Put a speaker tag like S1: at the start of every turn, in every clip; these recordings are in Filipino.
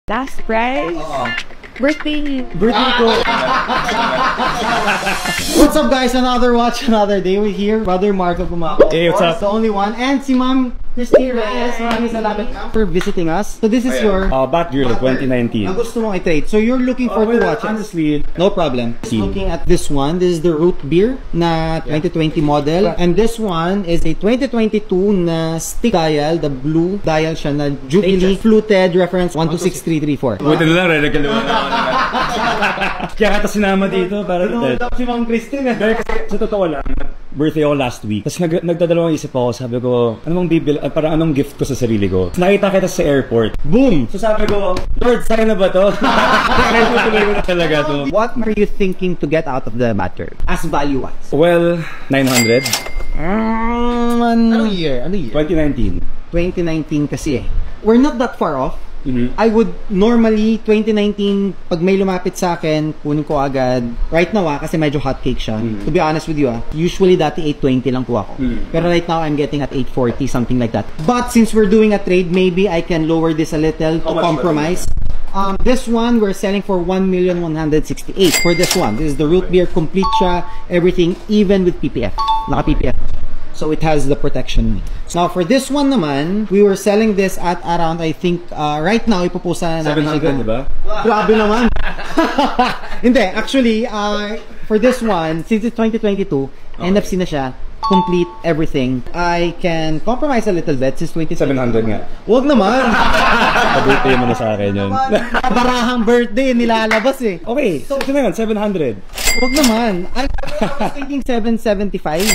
S1: Last prize? Birthday
S2: ko. What's up guys? Another watch, another day. We're here. Brother Marco Pumako.
S3: Hey, what's up?
S2: The only one. And si Ma'am Christy Reyes. Maraming salamat for visiting us. So this is your
S3: Batgirl 2019.
S2: Ang gusto mong i-trade. So you're looking for two watches.
S3: Honestly,
S2: No problem. Looking at this one. This is the Root Beer na 2020 model. And this one is a 2022 na stick dial. The blue dial siya na Jubilee fluted reference 126334.
S3: buti na lang, re-regalo na ako. Kaya kata sinama dito para
S2: Si Ma'am Christine.
S3: kasi sa totoo lang, birthday ako last week. Tapos nagdadalawang isip ako, sabi ko, ano bang bibili, parang anong gift ko sa sarili ko. Tapos nakita kita sa airport.
S2: Boom!
S3: So sabi ko, Lord, sa'yo na ba to? Kaya tutuloy ko na talaga to.
S2: What are you thinking to get out of the matter? As value-wise?
S3: Well, 900.
S2: Anong year?
S3: 2019.
S2: 2019 kasi eh. We're not that far off.
S3: Mm-hmm.
S2: I would normally, 2019, pag may lumapit sa akin, kunin ko agad. Right now kasi medyo hot cake siya. To be honest with you usually dati 820 lang po ako. Pero right now, I'm getting at 840, something like that. But since we're doing a trade, maybe I can lower this a little to compromise. This one, we're selling for 1,168,000 for this one. This is the Root Beer, complete siya, everything, even with PPF. Naka-PPF. So it has the protection. Now for this one naman, we were selling this at around, I think, right now, ipopost na natin
S3: 700, diba?
S2: Grabe naman. Hindi, actually, for this one, since it's 2022, NFC na siya, complete everything. I can compromise a little bit since
S3: 700 nga.
S2: Wag naman.
S3: Birthday mo na sa akin yun.
S2: Barahang birthday, nilalabas eh.
S3: Okay, so ito na yun, 700.
S2: Wag naman. I was thinking 775.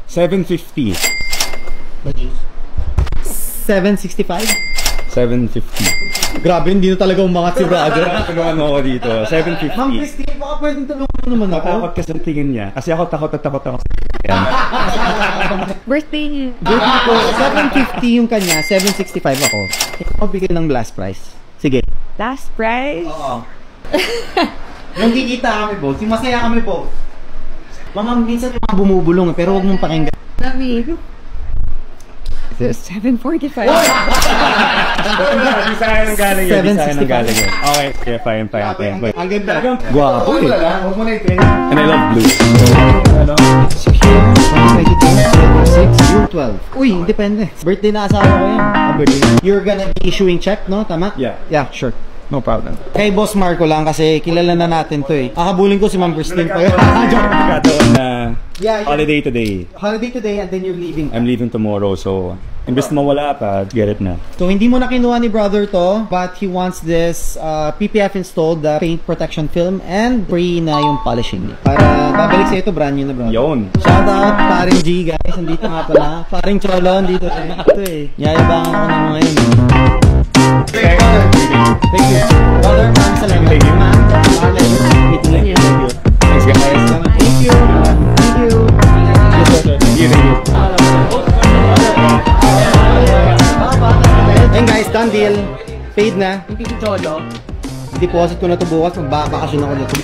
S3: 750.
S2: 765?
S3: 750.
S2: Grabe, hindi na talaga umangat si brother.
S3: Tulungan mo ako dito. 750.
S2: Ma'am Christine, baka pwedeng tulungan mo naman ako.
S3: Takot ka sa tingin niya. Kasi ako takot ako sa yan.
S1: Birthday
S2: Ko, 750 yung kanya, 765 ako. Ikaw bigay ng last price. Sige.
S1: Last prize?
S2: Oo. Yung kikita kami, boss. Yung masaya kami, boss. Mga minsan yung mga bumubulong, pero huwag mong pakinggan.
S1: Sabi. 745.
S3: Di sa akin ang galing yun. Di sa akin ang galing yun. Okay, yeah, fine.
S2: Ang ganda.
S3: Guwapo eh.
S2: Huwag mo na i-train.
S3: And I love blue. Ano?
S2: 6, June 12. Uy, depende. Birthday na asawa ko yan. You're gonna be issuing check, no? Tama?
S3: Yeah.
S2: Yeah, sure. No problem. Kay Boss Marco lang kasi kilala na natin to eh. Akabuling ko si Ma'am Christine pa yun.
S3: Kataon na holiday today.
S2: Holiday today and then you're leaving.
S3: I'm leaving tomorrow, so imbes na mawala pa, get it na.
S2: So hindi mo na kinuha ni brother to, but he wants this PPF installed, the paint protection film, and free na yung polishing niya. Para babalik sa ito, brand new na brother.
S3: Yun.
S2: Shout out, paring G guys, nandito nga pala. Paring Cholo, nandito ito eh. Yayabangan ako ng mga yun.
S3: Thank you.
S2: Brother, maraming salamat.
S3: Thank you.
S2: Ma'am, thank you.
S3: Thanks guys.
S2: Thank you. Thank you.
S3: Thank you.
S2: And guys, done deal. Paid na. Deposit ko na ito bukas. Magbabakasyon ako nito.